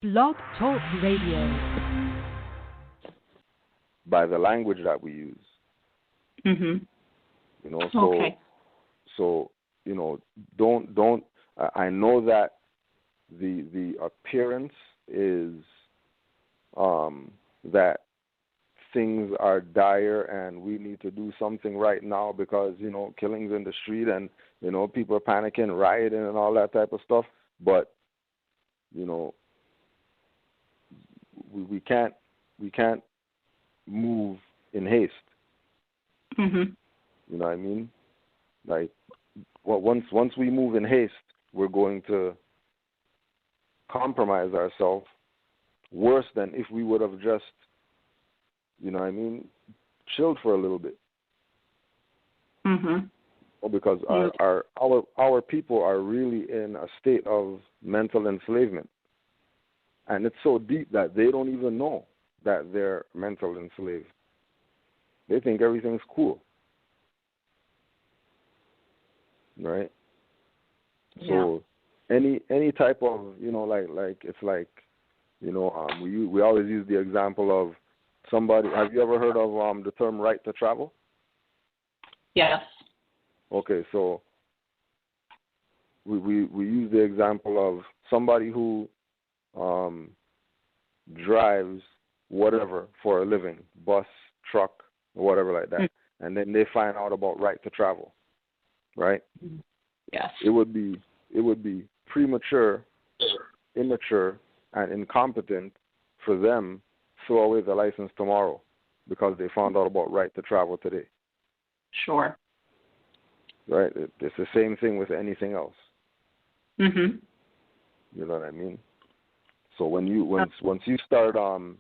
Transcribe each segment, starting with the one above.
Blog Talk Radio. By the language that we use. Mhm. You know, so Okay. so you know, don't. I know that the appearance is that things are dire and we need to do something right now because killings in the street and people are panicking, rioting, and all that type of stuff. But we can't move in haste. Mhm. You know what I mean? Like, once we move in haste, we're going to compromise ourselves worse than if we would have just, chilled for a little bit. Mhm. Because our people are really in a state of mental enslavement. And it's so deep that they don't even know that they're mental enslaved. They think everything's cool. Right? Yeah. So any type of, like it's like, we always use the example of somebody. Have you ever heard of the term right to travel? Yes. Okay, so we use the example of somebody who drives whatever for a living, bus, truck, whatever like that, and then they find out about right to travel, right? Yes. It would be premature, immature, and incompetent for them to throw away the license tomorrow because they found out about right to travel today. Sure. Right? It's the same thing with anything else. Mhm. You know what I mean? So once you start on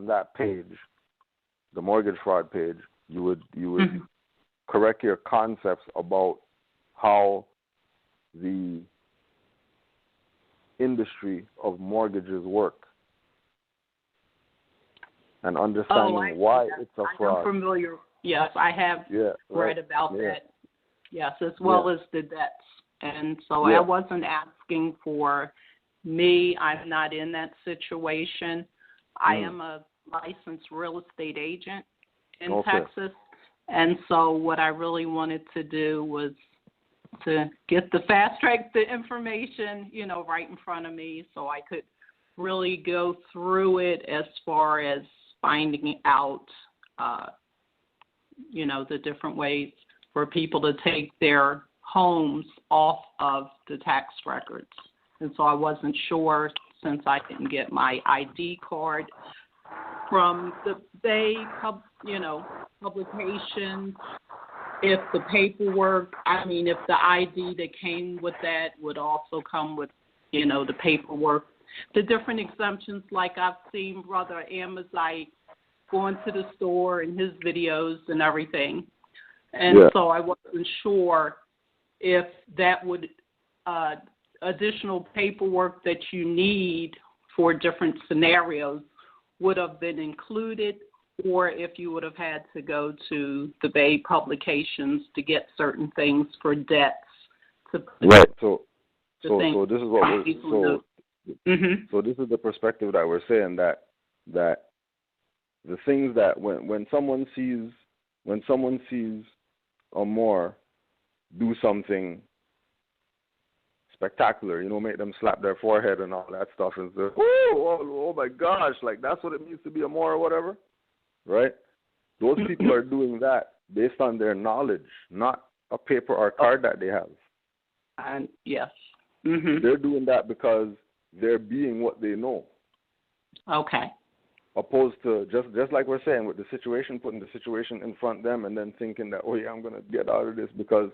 that page, the mortgage fraud page, you would correct your concepts about how the industry of mortgages work and understanding why it's a fraud. I'm familiar. Yes, I have read about that. Yes, as well as the debts. And so I wasn't asking for me. I'm not in that situation. I am a licensed real estate agent in Texas. And so what I really wanted to do was to get the fast track the information, right in front of me so I could really go through it as far as finding out, the different ways for people to take their homes off of the tax records. And so I wasn't sure, since I didn't get my ID card from the Bay, publication, if the paperwork, if the ID that came with that would also come with, the paperwork. The different exemptions, like I've seen Brother Amazight going to the store and his videos and everything. And so I wasn't sure if that would, additional paperwork that you need for different scenarios would have been included, or if you would have had to go to the Bay publications to get certain things for debts. Right. So this is what so this is the perspective that we're saying that the things that when someone sees a Moor do something spectacular, make them slap their forehead and all that stuff and say, oh my gosh, like that's what it means to be a Moor or whatever, right? Those people are doing that based on their knowledge, not a paper or card that they have. And yes. Mm-hmm. They're doing that because they're being what they know. Okay. Opposed to just like we're saying with the situation, putting the situation in front of them and then thinking that, I'm going to get out of this because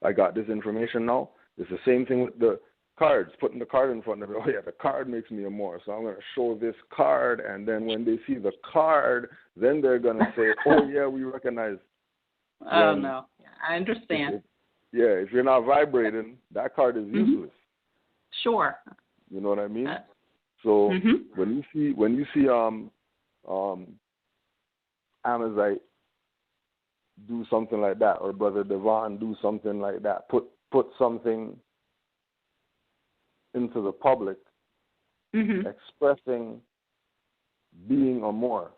I got this information now. It's the same thing with the cards, putting the card in front of them. The card makes me a Moor, so I'm going to show this card, and then when they see the card, then they're going to say, we recognize. Oh, no. I understand. If you're not vibrating, that card is useless. Sure. You know what I mean? So when you see Amazight do something like that, or Brother Devon do something like that, put something into the public expressing being or more.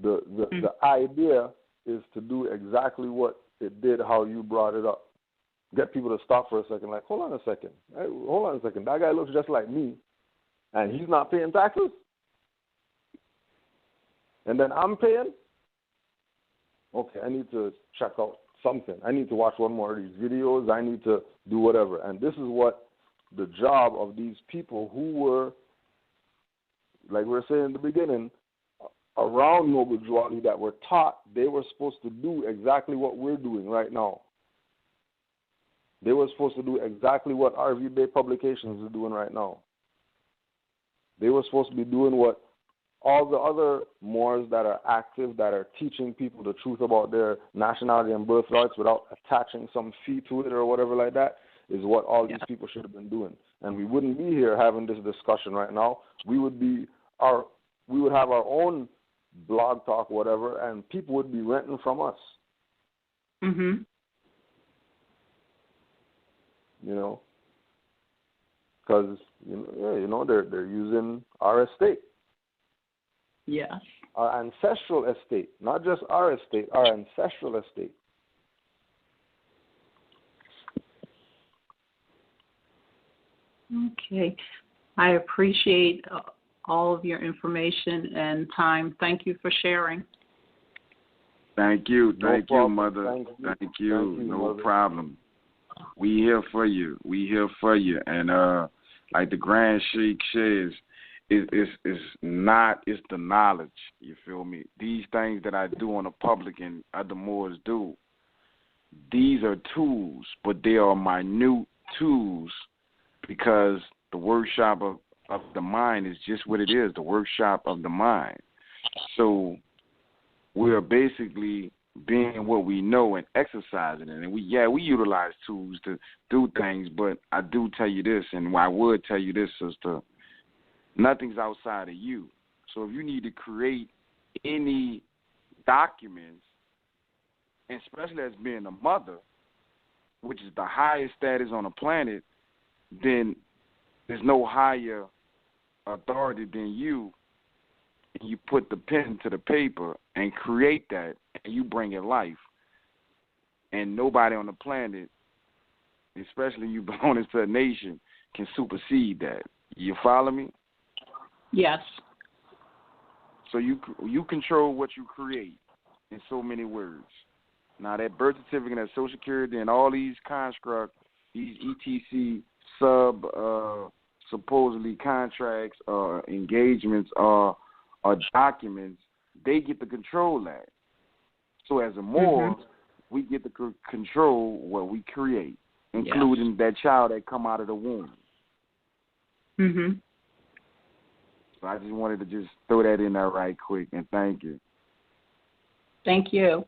The idea is to do exactly what it did, how you brought it up. Get people to stop for a second, like, hold on a second. Hey, hold on a second. That guy looks just like me, and he's not paying taxes? And then I'm paying? Okay, I need to check out something. I need to watch one more of these videos. I need to do whatever. And this is what the job of these people who were, like we were saying in the beginning, around Noble Jwali, that were taught they were supposed to do exactly what we're doing right now. They were supposed to do exactly what RV Bay Publications is doing right now. They were supposed to be doing what all the other Moors that are active, that are teaching people the truth about their nationality and birthrights without attaching some fee to it or whatever like that, is what all these people should have been doing. And we wouldn't be here having this discussion right now. We would have our own blog talk, whatever, and people would be renting from us. You know, because they're using our estate. Yes. Our ancestral estate, not just our estate, our ancestral estate. Okay. I appreciate all of your information and time. Thank you for sharing. Thank you. Thank you, Mother. Thank you. No Mother. problem. We here for you. And like the Grand Sheik says, it's the knowledge, you feel me? These things that I do on the public and other Moors do, these are tools, but they are minute tools, because the workshop of the mind is just what it is, the workshop of the mind. So we are basically being what we know and exercising it. And we utilize tools to do things, but I do tell you this, and I would tell you this, sister, nothing's outside of you. So if you need to create any documents, and especially as being a mother, which is the highest status on the planet, then there's no higher authority than you. And you put the pen to the paper and create that, and you bring it life. And nobody on the planet, especially you belonging to a nation, can supersede that. You follow me? Yes. So you control what you create, in so many words. Now that birth certificate and Social Security and all these constructs, these ETC supposedly contracts or engagements or documents, they get to control that. So as a Moor, we get to control what we create, including that child that come out of the womb. So I just wanted to just throw that in there right quick, and thank you. Thank you.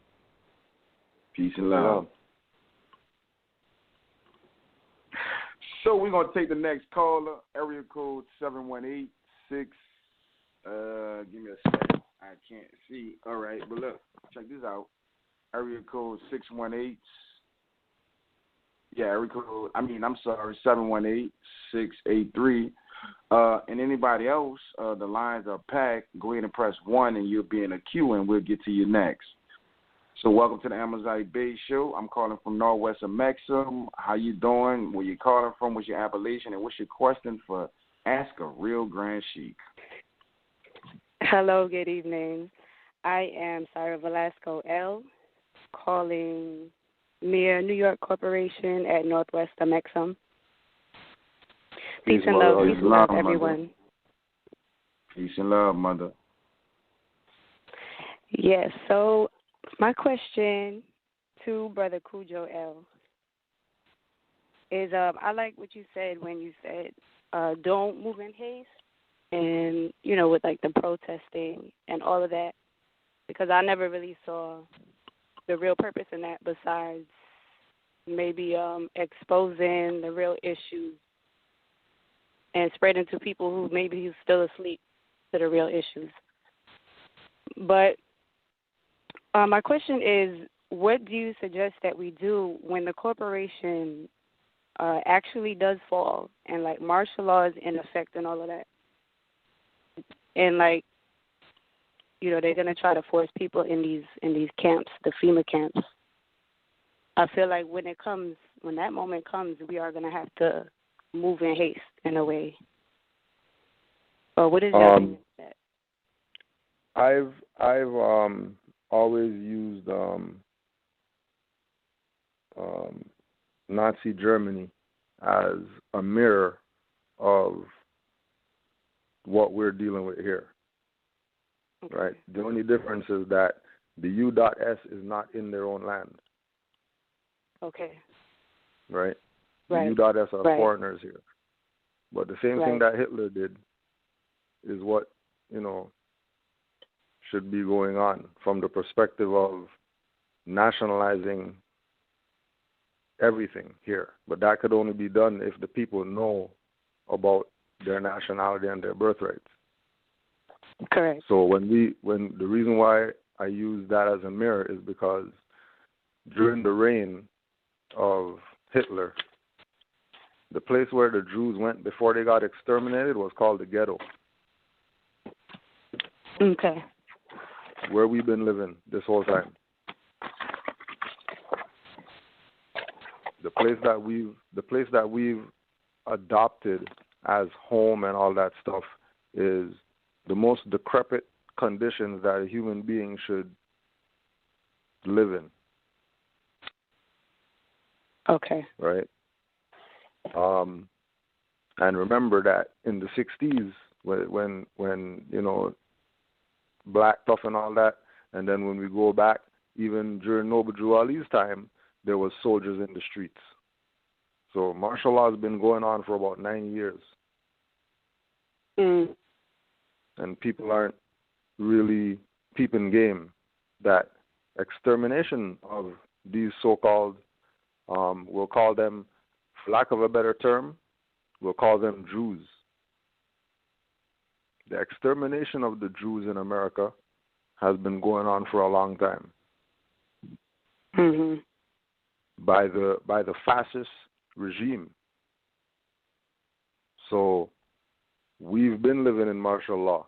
Peace and love. So we're going to take the next caller, area code 718-6. Give me a second. I can't see. All right, but look, check this out. Area code 618. Yeah, area code, 718-683. And anybody else, the lines are packed. Go ahead and press 1 and you'll be in a queue, and we'll get to you next. So welcome to the Amazight Bay Show. I'm calling from Northwest of Maxim. How you doing? Where you calling from? What's your appellation? And what's your question for Ask a Real Grand Sheik? Hello, good evening. I am Sarah Velasco L., calling near New York Corporation at Northwest of Maxim. Peace and love, everyone. Mother. Peace and love, Mother. Yes, so my question to Brother Cujo L. is, I like what you said when you said don't move in haste, and, with, like, the protesting and all of that, because I never really saw the real purpose in that besides maybe exposing the real issues and spreading to people who maybe is still asleep to the real issues. But my question is, what do you suggest that we do when the corporation actually does fall and, like, martial law is in effect and all of that? and like, you know, they're gonna try to force people in these camps, the FEMA camps. I feel like when that moment comes, we are gonna have to move in haste in a way. Or what is your opinion on that? I've always used Nazi Germany as a mirror of what we're dealing with here. Okay. Right? The only difference is that the U.S. is not in their own land. Okay. Right? Right. The U.S. are foreigners here. But the same thing that Hitler did is what, you know, should be going on from the perspective of nationalizing everything here. But that could only be done if the people know about their nationality and their birthrights. Correct. So when the reason why I use that as a mirror is because during the reign of Hitler, the place where the Jews went before they got exterminated was called the ghetto. Okay. Where we've been living this whole time. The place that we've adopted as home and all that stuff is the most decrepit conditions that a human being should live in. Okay. Right? And remember that in the 60s, when you know, Black stuff and all that, and then when we go back, even during Noble Drew Ali's time, there was soldiers in the streets. So martial law has been going on for about 9 years. Mm. And people aren't really peeping game that extermination of these so-called, we'll call them, for lack of a better term, we'll call them Jews. The extermination of the Jews in America has been going on for a long time. Mm-hmm. By the fascist regime. So we've been living in martial law.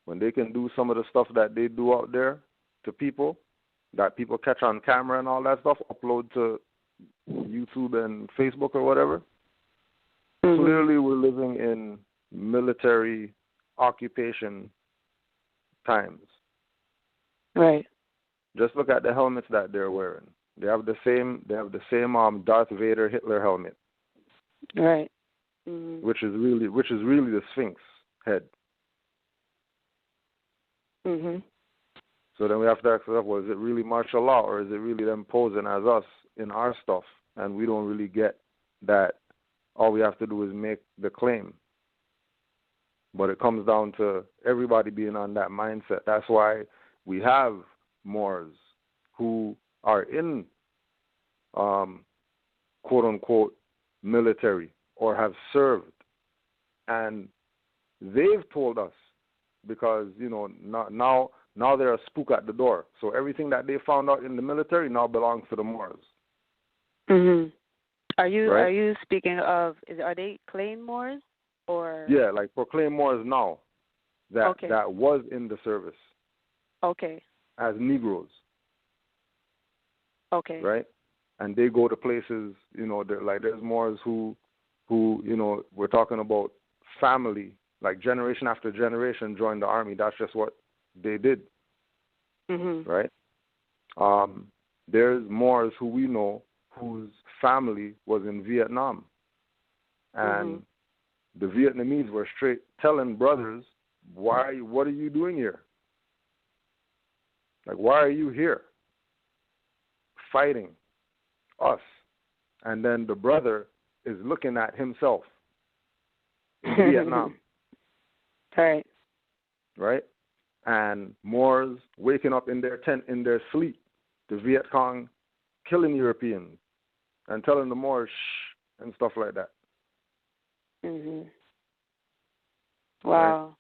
When they can do some of the stuff that they do out there to people, that people catch on camera and all that stuff, upload to YouTube and Facebook or whatever, clearly we're living in military occupation times. Right. Just look at the helmets that they're wearing. They have the same Darth Vader Hitler helmet. Right. Mm-hmm. Which is really the Sphinx head. Mm-hmm. So then we have to ask ourselves, well, is it really martial law or is it really them posing as us in our stuff? And we don't really get that all we have to do is make the claim. But it comes down to everybody being on that mindset. That's why we have Moors who are in, quote-unquote, military or have served. And they've told us, because, you know, now they're a spook at the door. So everything that they found out in the military now belongs to the Moors. Mm-hmm. Are you speaking of, are they claimed Moors? Or? Yeah, like proclaimed Moors now that was in the service. Okay. As Negroes. Okay. Right? And they go to places, you know, there's Moors who, you know, we're talking about family, like generation after generation joined the army. That's just what they did. Mm-hmm. Right? There's Moors who we know whose family was in Vietnam. And the Vietnamese were straight telling brothers, what are you doing here? Like, why are you here? Fighting us. And then the brother is looking at himself in Vietnam. Right. Right? And Moors waking up in their tent in their sleep. The Viet Cong killing Europeans and telling the Moors shh and stuff like that. Mhm. Wow.